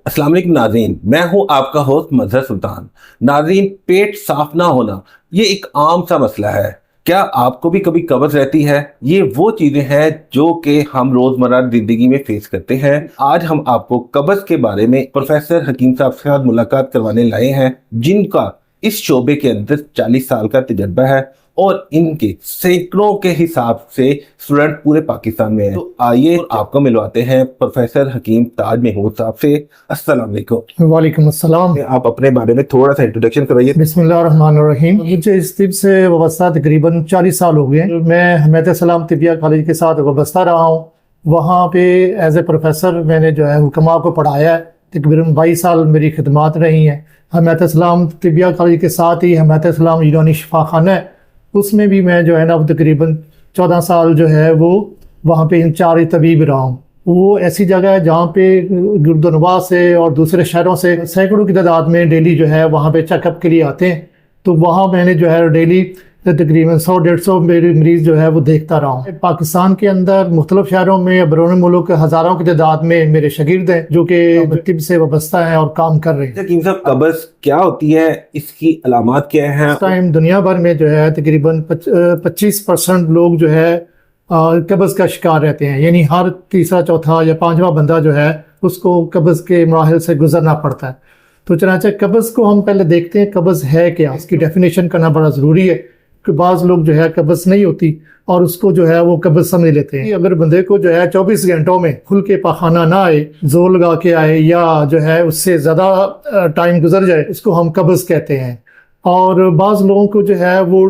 अस्सलाम वालेकुम नाज़रीन, मैं हूं आपका होस्ट मजहर सुल्तान। नाज़रीन, पेट साफ ना होना ये एक आम सा मसला है। क्या आपको भी कभी कब्ज रहती है? ये वो चीजें हैं जो कि हम रोजमर्रा जिंदगी में फेस करते हैं। आज हम आपको कब्ज के बारे में प्रोफेसर हकीम साहब के साथ मुलाकात करवाने लाए हैं, जिनका इस शोबे के अंदर 40 साल का तजर्बा है और इनके सैकड़ों के हिसाब से स्टूडेंट पूरे पाकिस्तान में हैं। तो आइए आपको मिलवाते हैं प्रोफेसर हकीम ताज महमूद साहब से। अस्सलाम वालेकुम। वालेकुम अस्सलाम। आप अपने बारे में थोड़ा सा इंट्रोडक्शन कराइए। बिस्मिल्लाहिर्रहमानिर्रहीम। मुझे इस तिब से वाबस्ता तकरीबन 40 साल हो गए। मैं हमेत सलाम तिबिया कॉलेज के साथ वाबस्ता रहा हूँ। वहाँ पे एज ए प्रोफेसर मैंने जो है हुक्मा को पढ़ाया है। तकरीबन 22 साल मेरी खिदमात रही हैं। हमेत सलाम तिबिया कॉलेज के साथ ही हमेत सलाम यूनानी शिफा खाना है, उसमें भी मैं जो है ना तकरीबन 14 साल जो है वो वहाँ पे इंचार्ज तबीब रहा हूँ। वो ऐसी जगह है जहाँ पे गुरुद्वारा से और दूसरे शहरों से सैकड़ों की तादाद में डेली जो है वहाँ पे चेकअप के लिए आते हैं। तो वहाँ मैंने जो है डेली तकरीबन 100-150 मेरे मरीज़ जो है वो देखता रहा हूँ। पाकिस्तान के अंदर मुख्तलिफ शहरों में या बैरून मुल्क हज़ारों की तादाद में मेरे शागिर्द हैं जो कि तिब से वाबस्ता हैं और काम कर रहे हैं। हकीम साहब, कब्ज क्या होती है, इसकी अलामात क्या हैं? इस टाइम दुनिया भर में जो है तकरीबन 25% लोग जो है कब्ज़ का शिकार रहते हैं। यानी हर तीसरा चौथा या पांचवा बंदा जो है उसको कब्ज़ के मराहिल से गुजरना पड़ता है। तो चनाचे कब्ज़ को हम पहले देखते हैं कब्ज़ है क्या, इसकी डेफिनेशन करना बड़ा ज़रूरी है कि बाज़ लोग जो है कब्ज़ नहीं होती और उसको जो है वो कब्ज़ समझ लेते हैं। अगर बंदे को जो है 24 घंटों में खुल के पाखाना ना आए, जोर लगा के आए या जो है उससे ज़्यादा टाइम गुजर जाए, उसको हम कब्ज़ कहते हैं। और बाज़ लोगों को जो है वो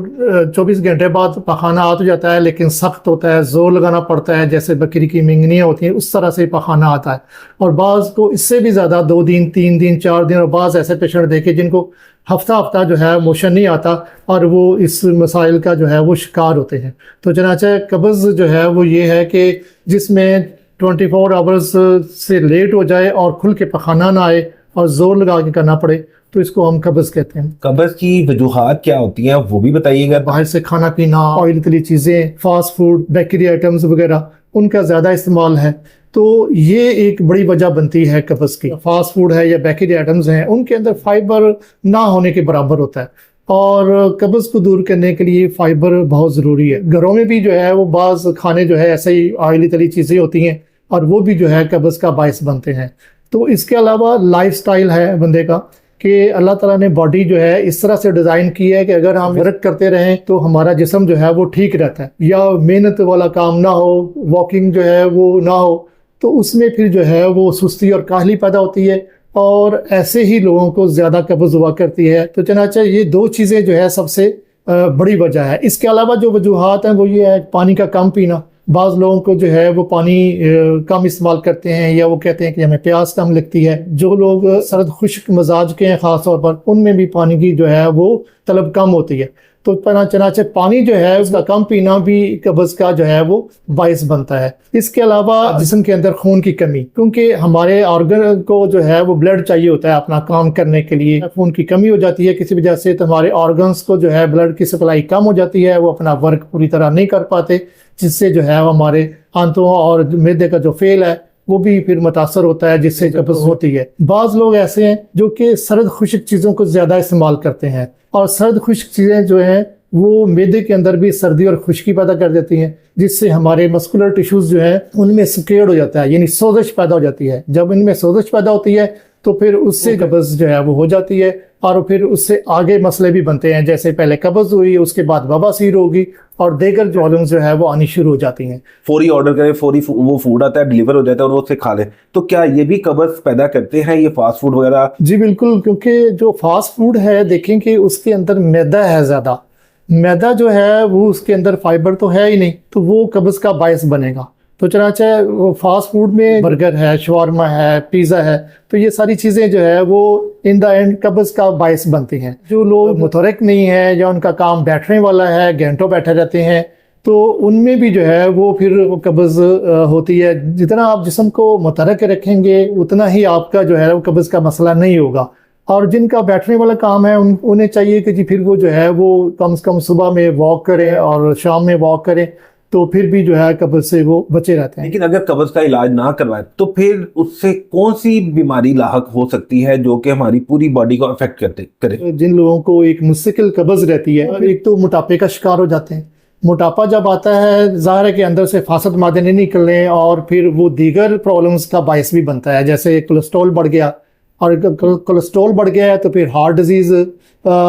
24 घंटे बाद पखाना आ तो जाता है लेकिन सख्त होता है, जोर लगाना पड़ता है, जैसे बकरी की मिंगनियाँ होती हैं उस तरह से पखाना आता है। और बाज़ को इससे भी ज़्यादा 2 दिन 3 दिन 4 दिन, और बाज़ ऐसे पेशेंट देखे जिनको हफ्ता हफ्ता जो है मोशन नहीं आता और वो इस मसाइल का जो है वो शिकार होते हैं। तो चनाचे कब्ज़ जो है वो ये है कि जिसमें 24 आवर्स से लेट हो जाए और खुल के पखाना ना आए और ज़ोर लगा के करना पड़े, तो इसको हम कब्ज़ कहते हैं। कब्ज की वजूहात क्या होती हैं वो भी बताइएगा। बाहर से खाना पीना, ऑयल तली चीज़ें, फास्ट फूड, बेकरी आइटम्स वगैरह, उनका ज़्यादा इस्तेमाल है, तो ये एक बड़ी वजह बनती है कब्ज़ की। फास्ट फूड है या बेकरी आइटम्स हैं, उनके अंदर फाइबर ना होने के बराबर होता है और कब्ज़ को दूर करने के लिए फ़ाइबर बहुत ज़रूरी है। घरों में भी जो है वो बाज़ खाने जो है ऐसे ही ऑयली तली चीज़ें होती हैं और वो भी जो है कब्ज़ का बायस बनते हैं। तो इसके अलावा लाइफस्टाइल है बंदे का कि अल्लाह ताला ने बॉडी जो है इस तरह से डिज़ाइन की है कि अगर हम वर्क करते रहें तो हमारा जिस्म जो है वो ठीक रहता है, या मेहनत वाला काम ना हो, वॉकिंग जो है वो ना हो, तो उसमें फिर जो है वो सुस्ती और काहली पैदा होती है और ऐसे ही लोगों को ज़्यादा कब्ज़ हुआ करती है। तो चनाचे ये 2 चीज़ें जो है सबसे बड़ी वजह है। इसके अलावा जो वजूहात हैं वो ये है पानी का कम पीना। बाज़ लोगों को जो है वो पानी कम इस्तेमाल करते हैं या वो कहते हैं कि हमें प्यास कम लगती है। जो लोग सर्द खुश्क मजाज के हैं ख़ास तौर पर, उनमें भी पानी की जो है वो तलब कम होती है। तो चनाचे पानी जो है उसका कम पीना भी कब्ज़ का जो है वो बायस बनता है। इसके अलावा जिस्म के अंदर खून की कमी, क्योंकि हमारे ऑर्गन को जो है वो ब्लड चाहिए होता है अपना काम करने के लिए। खून की कमी हो जाती है किसी वजह से, तो हमारे ऑर्गन्स को जो है ब्लड की सप्लाई कम हो जाती है, वो अपना वर्क पूरी तरह नहीं कर पाते, जिससे जो है हमारे आंतों और मैदे का जो फेल है वो भी फिर मुतासर होता है, जिससे कब्ज़ होती है। बाज़ लोग ऐसे हैं जो कि सर्द खुश्क चीज़ों को ज़्यादा इस्तेमाल करते हैं और सर्द खुश्क चीज़ें जो हैं वो मैदे के अंदर भी सर्दी और खुश्की पैदा कर देती हैं, जिससे हमारे मस्कुलर टिश्यूज़ जो हैं उनमें स्केड हो जाता है, यानी सोजिश पैदा हो जाती है। जब इनमें सोजिश पैदा होती है तो फिर उससे कब्ज़ जो है वो हो जाती है और फिर उससे आगे मसले भी बनते हैं, जैसे पहले कब्ज़ हुई, उसके बाद बवासीर होगी और देगर प्रॉब्लम्स जो है वो आनी शुरू हो जाती हैं। फौरी ऑर्डर करें, फौरी वो फूड आता है, डिलीवर हो जाता है और वो उससे खा ले, तो क्या ये भी कब्ज पैदा करते हैं ये फास्ट फूड वगैरह? जी बिल्कुल, क्योंकि जो फास्ट फूड है देखें कि उसके अंदर मैदा है ज़्यादा। मैदा जो है वो उसके अंदर फाइबर तो है ही नहीं, तो वो कब्ज़ का बायस बनेगा। तो चनाचे वो फास्ट फूड में बर्गर है, शवारमा है, पिज़्ज़ा है, तो ये सारी चीज़ें जो है वो इन द एंड कब्ज़ का बायस बनती हैं। जो लोग मुतहरिक नहीं है या उनका काम बैठने वाला है, घंटों बैठे रहते हैं, तो उनमें भी जो है वो फिर कब्ज़ होती है। जितना आप जिस्म को मुतहरिक रखेंगे उतना ही आपका जो है वो कब्ज़ का मसला नहीं होगा। और जिनका बैठने वाला काम है उन्हें चाहिए कि जी फिर वो जो है वो कम से कम सुबह में वॉक करें और शाम में वॉक करें, तो फिर भी जो है कब्ज से वो बचे रहते हैं। लेकिन अगर कब्ज का इलाज ना करवाए तो फिर उससे कौन सी बीमारी लाहक हो सकती है जो कि हमारी पूरी बॉडी को अफेक्ट करे? जिन लोगों को एक मुस्तकिल कब्ज रहती है, एक तो मोटापे का शिकार हो जाते हैं। मोटापा जब आता है, ज़ाहिर है कि अंदर से फासद मादे नहीं निकलने और फिर वो दीगर प्रॉब्लम्स का बायस भी बनता है, जैसे कोलेस्ट्रॉल बढ़ गया, और कोलेस्ट्रॉल बढ़ गया है तो फिर हार्ट डिजीज़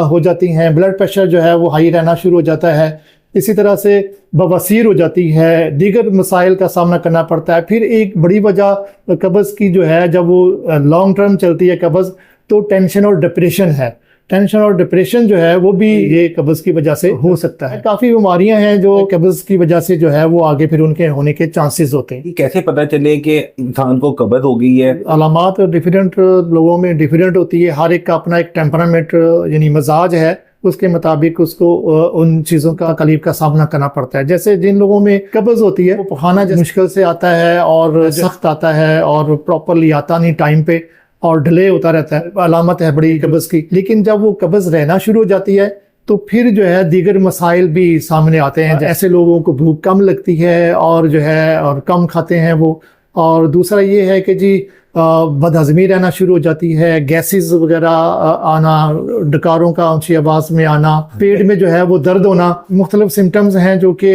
हो जाती हैं, ब्लड प्रेशर जो है वो हाई रहना शुरू हो जाता है, इसी तरह से बवासीर हो जाती है, दीगर मसाइल का सामना करना पड़ता है। फिर एक बड़ी वजह कब्ज़ की जो है, जब वो लॉन्ग टर्म चलती है कब्ज़, तो टेंशन और डिप्रेशन है। टेंशन और डिप्रेशन जो है वो भी ये कब्ज़ की वजह से हो सकता है। काफ़ी बीमारियां हैं जो कब्ज़ की वजह से जो है वो आगे फिर उनके होने के चांसेस होते हैं। कैसे पता चले कि इंसान को कब्ज़ हो गई है? अलामात डिफरेंट लोगों में डिफरेंट होती है, हर एक का अपना एक टेम्परामेंट यानी मजाज है, उसके मुताबिक उसको उन चीज़ों का तकलीफ का सामना करना पड़ता है। जैसे जिन लोगों में कब्ज़ होती है, वो पखाना मुश्किल से आता है और सख्त आता है और प्रॉपरली आता नहीं टाइम पे और डिले होता रहता है, अलामत है बड़ी कब्ज़ की। लेकिन जब वो कब्ज़ रहना शुरू हो जाती है तो फिर जो है दीगर मसाइल भी सामने आते हैं। ऐसे लोगों को भूख कम लगती है और जो है और कम खाते हैं वो। और दूसरा ये है कि जी बदहज़मी रहना शुरू हो जाती है, गैसेस वगैरह आना, डकारों का ऊंची आवाज़ में आना, पेट में जो है वो दर्द होना, मुख्तलिफ सिम्टम्स हैं जो कि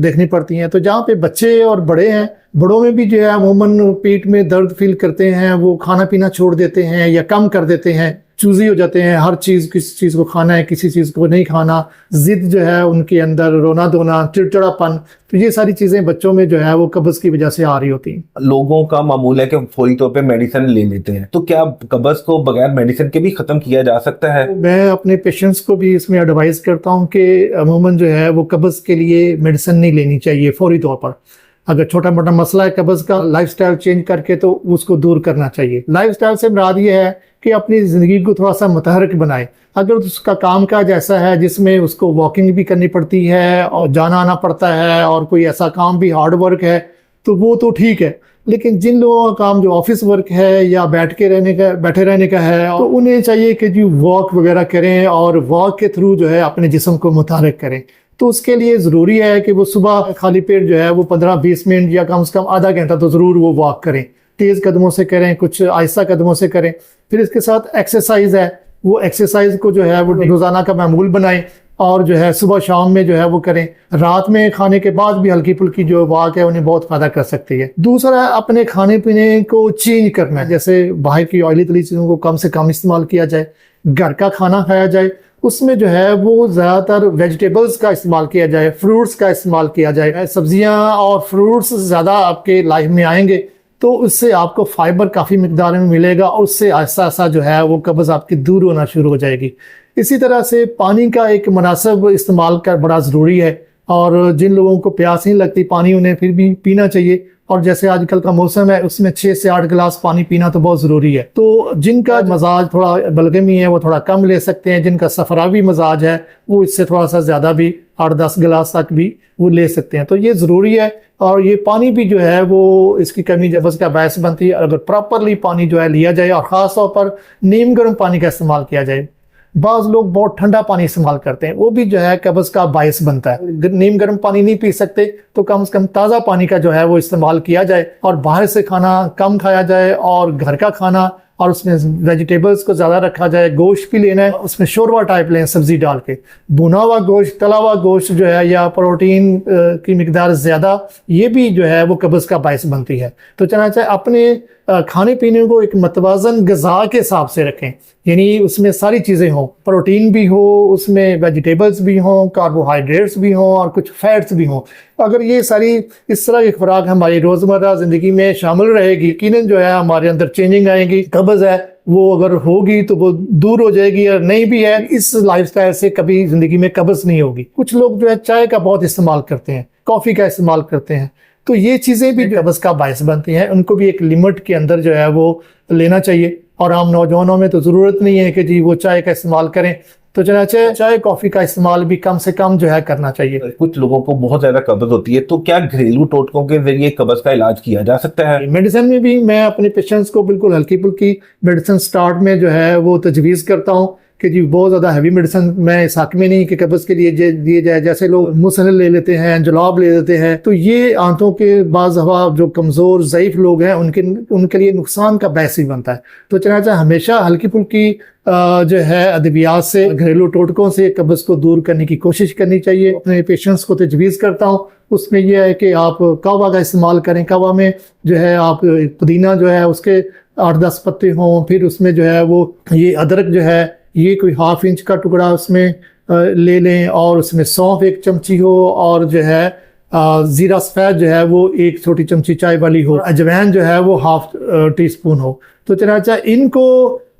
देखनी पड़ती हैं। तो जहाँ पे बच्चे और बड़े हैं, बड़ों में भी जो है अमूमन पेट में दर्द फील करते हैं, वो खाना पीना छोड़ देते हैं या कम कर देते हैं, चूजी हो जाते हैं, हर चीज़ किसी चीज़ को खाना है, किसी चीज़ को नहीं खाना, ज़िद जो है उनके अंदर, रोना धोना, चिड़चिड़ापन, तो ये सारी चीज़ें बच्चों में जो है वो कब्ज़ की वजह से आ रही होती हैं। लोगों का मामूल है कि फौरी तौर पे मेडिसिन ले लेते हैं, तो क्या कब्ज़ को बगैर मेडिसिन के भी ख़त्म किया जा सकता है? मैं अपने पेशेंट्स को भी इसमें एडवाइस करता हूँ कि अमूमन जो है वो कब्ज़ के लिए मेडिसिन नहीं लेनी चाहिए फौरी तौर पर। अगर छोटा मोटा मसला है कब्ज़ का, लाइफस्टाइल चेंज करके तो उसको दूर करना चाहिए। लाइफस्टाइल से मुराद ये है कि अपनी ज़िंदगी को थोड़ा सा मुतहरक बनाए। अगर उसका काम काज ऐसा है जिसमें उसको वॉकिंग भी करनी पड़ती है और जाना आना पड़ता है और कोई ऐसा काम भी हार्ड वर्क है, तो वो तो ठीक है। लेकिन जिन लोगों का काम जो ऑफिस वर्क है या बैठे रहने का है, तो उन्हें चाहिए कि जी वॉक वगैरह करें और वॉक के थ्रू जो है अपने जिस्म को मुतहरक करें। तो उसके लिए ज़रूरी है कि वो सुबह खाली पेट जो है वो 15-20 मिनट या कम से कम आधा घंटा तो ज़रूर वो वॉक करें। तेज़ कदमों से करें, कुछ आहिस्ता कदमों से करें। फिर इसके साथ एक्सरसाइज है, वो एक्सरसाइज को जो है वो रोज़ाना का मामूल बनाएं और जो है सुबह शाम में जो है वो करें। रात में खाने के बाद भी हल्की फुल्की जो वॉक है उन्हें बहुत फ़ायदा कर सकती है। दूसरा, अपने खाने पीने को चेंज करना है, जैसे बाहर की ऑयली तली चीज़ों को कम से कम इस्तेमाल किया जाए, घर का खाना खाया जाए, उसमें जो है वो ज़्यादातर वेजिटेबल्स का इस्तेमाल किया जाए, फ्रूट्स का इस्तेमाल किया जाए। सब्जियां और फ्रूट्स ज़्यादा आपके लाइफ में आएंगे तो उससे आपको फाइबर काफ़ी मिकदार में मिलेगा और उससे आहिस्ता आहिस्ता जो है वो कब्ज़ आपकी दूर होना शुरू हो जाएगी। इसी तरह से पानी का एक मुनासिब इस्तेमाल कर बड़ा ज़रूरी है, और जिन लोगों को प्यास नहीं लगती पानी उन्हें फिर भी पीना चाहिए। और जैसे आजकल का मौसम है उसमें 6 से 8 गिलास पानी पीना तो बहुत ज़रूरी है। तो जिनका मजाज थोड़ा बलगमी है वो थोड़ा कम ले सकते हैं, जिनका सफरावी मजाज है वो इससे थोड़ा सा ज़्यादा भी 8-10 गिलास तक भी वो ले सकते हैं। तो ये ज़रूरी है। और ये पानी भी जो है वो इसकी कमी कब्ज़ का बायस बनती है। अगर प्रॉपरली पानी जो है लिया जाए और ख़ास तौर पर नीम गर्म पानी का इस्तेमाल किया जाए। बाज़ लोग बहुत ठंडा पानी इस्तेमाल करते हैं, वो भी जो है कब्ज़ का बायस बनता है। नीम गर्म पानी नहीं पी सकते तो कम से कम ताज़ा पानी का जो है वो इस्तेमाल किया जाए और बाहर से खाना कम खाया जाए और घर का खाना और उसमें वेजिटेबल्स को ज़्यादा रखा जाए। गोश्त भी लेना है, उसमें शोरबा टाइप लें सब्ज़ी डाल के। भुना हुआ गोश्त, तला हुआ गोश्त जो है या प्रोटीन की मिकदार ज़्यादा, ये भी जो है वो कब्ज़ का बायस बनती है। तो चनाचे अपने खाने पीने को एक मतवाज़न ग़िज़ा के हिसाब से रखें, यानी उसमें सारी चीज़ें हों, प्रोटीन भी हो, उसमें वेजिटेबल्स भी हों, कार्बोहाइड्रेट्स भी हों और कुछ फैट्स भी हों। अगर ये सारी इस तरह की खुराक हमारी रोज़मर्रा ज़िंदगी में शामिल रहेगी, यकीनन जो है हमारे अंदर चेंजिंग आएगी। कब्ज़ है वो अगर होगी तो वो दूर हो जाएगी, और नहीं भी है इस लाइफस्टाइल से कभी ज़िंदगी में कब्ज़ नहीं होगी। कुछ लोग जो है चाय का बहुत इस्तेमाल करते हैं, कॉफ़ी का इस्तेमाल करते हैं, तो ये चीज़ें भी कब्ज़ का बायस बनती हैं। उनको भी एक लिमिट के अंदर जो है वो लेना चाहिए। और आम नौजवानों में तो ज़रूरत नहीं है कि जी वो चाय का इस्तेमाल करें, तो चनाचे चाय कॉफ़ी का इस्तेमाल भी कम से कम जो है करना चाहिए। कुछ लोगों को बहुत ज़्यादा कब्ज़ होती है, तो क्या घरेलू टोटकों के जरिए कब्ज़ का इलाज किया जा सकता है? मेडिसिन में भी मैं अपने पेशेंट्स को बिल्कुल हल्की फुल्की मेडिसिन स्टार्ट में जो है वो तजवीज़ करता हूँ। कि जी बहुत ज़्यादा हैवी मेडिसिन मैं इस हक में नहीं कि कब्ज़ के लिए दिए जाए। जैसे लोग मुसहल ले लेते हैं, जुलाब ले लेते हैं, तो ये आंतों के बाज़ हवा जो कमज़ोर ज़ईफ़ लोग हैं उनके लिए नुकसान का बायस ही बनता है। तो चनाचा हमेशा हल्की फुल्की जो है अद्वियात से, घरेलू टोटकों से कब्ज़ को दूर करने की कोशिश करनी चाहिए। अपने पेशेंट्स को तजवीज़ करता हूँ, उसमें यह है कि आप कहवा का इस्तेमाल करें। कहवा में जो है आप पुदीना जो है उसके 8-10 पत्ते हों, फिर उसमें जो है वो ये अदरक जो है ये कोई 1/2 इंच का टुकड़ा उसमें ले लें, और उसमें सौंफ 1 चमची हो, और जो है ज़ीरा सफ़ेद जो है वो 1 छोटी चमची चाय वाली हो, अजवाइन जो है वो 1/2 टीस्पून हो। तो चनाचा इनको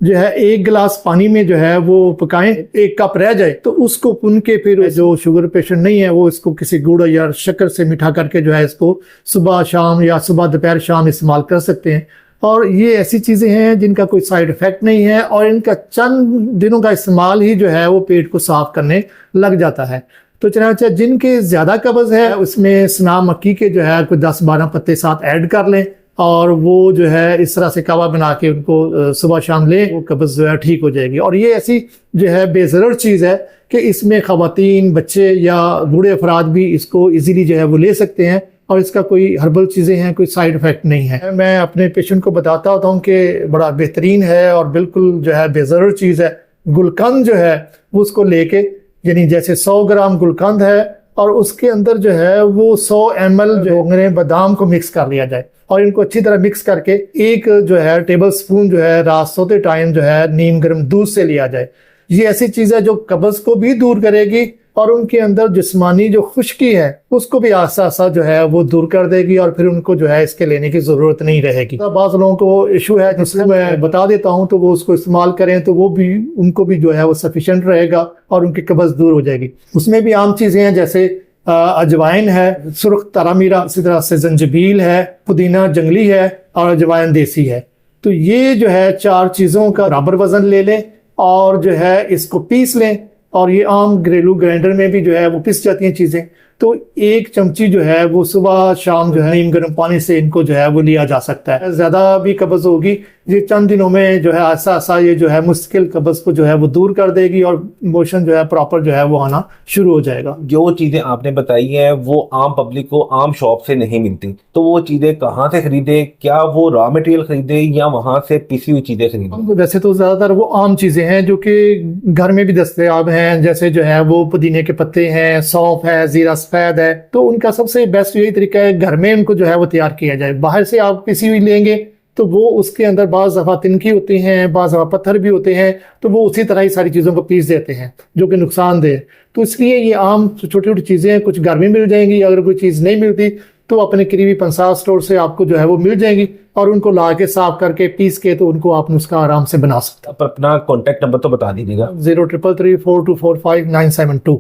जो है 1 गिलास पानी में जो है वो पकाएं, 1 कप रह जाए तो उसको पुन के फिर जो शुगर पेशेंट नहीं है वो इसको किसी गुड़ या शक्कर से मीठा करके जो है इसको सुबह शाम या सुबह दोपहर शाम इस्तेमाल कर सकते हैं। और ये ऐसी चीज़ें हैं जिनका कोई साइड इफ़ेक्ट नहीं है, और इनका चंद दिनों का इस्तेमाल ही जो है वो पेट को साफ करने लग जाता है। तो चनाचा जिनके ज़्यादा कब्ज़ है उसमें सना मक्की के जो है कोई 10-12 पत्ते साथ ऐड कर लें, और वो जो है इस तरह से कहवा बना के उनको सुबह शाम लें, वो कब्ज़ जो है ठीक हो जाएगी। और ये ऐसी जो है बेज़रर चीज़ है कि इसमें ख़वातीन, बच्चे या बूढ़े अफराद भी इसको इजीली जो है वो ले सकते हैं, और इसका कोई हर्बल चीज़ें हैं, कोई साइड इफ़ेक्ट नहीं है। मैं अपने पेशेंट को बताता होता हूँ कि बड़ा बेहतरीन है और बिल्कुल जो है बेज़रर चीज़ है। गुलकंद जो है वो उसको लेके, यानी जैसे 100 ग्राम गुलकंद है और उसके अंदर जो है वो 100 ml जो बादाम को मिक्स कर लिया जाए, और इनको अच्छी तरह मिक्स करके एक जो है टेबल स्पून जो है रात सोते टाइम जो है नीम गर्म दूध से लिया जाए। ये ऐसी चीज़ है जो कब्ज़ को भी दूर करेगी और उनके अंदर जिस्मानी जो खुश्की है उसको भी आस्ता आस्ता जो है वो दूर कर देगी, और फिर उनको जो है इसके लेने की ज़रूरत नहीं रहेगी। तो बाज़ लोगों को इशू है जिसको मैं बता देता हूँ तो वो उसको इस्तेमाल करें तो वो भी उनको भी जो है वो सफिशेंट रहेगा और उनकी कब्ज़ दूर हो जाएगी। उसमें भी आम चीज़ें हैं जैसे अजवाइन है, सुर्ख तरामीरा, इसी तरह से जंजबील है, पुदीना जंगली है और अजवाइन देसी है। तो ये जो है 4 चीज़ों का बराबर वज़न ले लें और जो है इसको पीस लें, और ये आम घरेलू ग्राइंडर में भी जो है वो पिस जाती हैं चीज़ें। तो 1 चमची जो है वो सुबह शाम जो है नीम गर्म पानी से इनको जो है वो लिया जा सकता है। ज़्यादा भी कब्ज़ होगी ये चंद दिनों में जो है आसा आसा ये जो है मुश्किल कब्ज़ को जो है वो दूर कर देगी, और मोशन जो है प्रॉपर जो है वो आना शुरू हो जाएगा। जो चीज़ें आपने बताई हैं वो आम पब्लिक को आम शॉप से नहीं मिलती, तो वो चीज़ें कहाँ से खरीदे? क्या वो रॉ मटेरियल खरीदे या वहाँ से पिसी हुई चीज़ें खरीदे? वैसे तो ज़्यादातर वो आम चीज़ें हैं जो कि घर में भी दस्तयाब हैं, जैसे जो है वो पुदीने के पत्ते हैं, सौंफ है, ज़ीरा सफ़ेद है। तो उनका सबसे बेस्ट यही तरीका है घर में उनको जो है वो तैयार किया जाए। बाहर से आप पिसी हुई लेंगे तो वो उसके अंदर बाज़ दफ़ा तिनकी होती हैं, बाज़ दफ़ा पत्थर भी होते हैं, तो वो उसी तरह ही सारी चीज़ों को पीस देते हैं जो कि नुकसानदेह। तो इसलिए ये आम छोटी छोटी चीज़ें कुछ घर में मिल जाएंगी। अगर कोई चीज़ नहीं मिलती तो अपने करीबी पंसार स्टोर से आपको जो है वो मिल जाएंगी, और उनको ला के साफ करके पीस के तो उनको आप नुस्खा आराम से बना सकते आप अपना कॉन्टैक्ट नंबर तो बता दीजिएगा। 03334245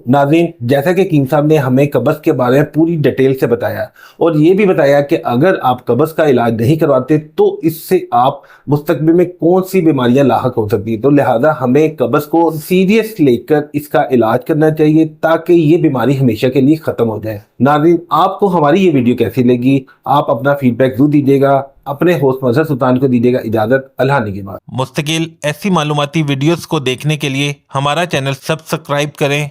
नाज़रीन, जैसा कि कीम साहब ने हमें कब्ज़ के बारे में पूरी डिटेल से बताया, और ये भी बताया कि अगर आप कब्ज़ का इलाज नहीं करवाते तो इससे आप मुस्तकबिल में कौन सी बीमारियां लाहक हो सकती है। तो लिहाजा हमें कब्ज़ को सीरियस लेकर इसका इलाज करना चाहिए ताकि ये बीमारी हमेशा के लिए ख़त्म हो जाए। नाज़रीन, आपको हमारी ये वीडियो कैसी लगी? आप अपना फीडबैक ज़रूर दीजिएगा। अपने होस्ट मजहर सुल्तान को दीजिएगा इजाज़त। अल्लाह निगहबान। मुस्तकिल ऐसी मालूमाती वीडियोस को देखने के लिए हमारा चैनल सब्सक्राइब करें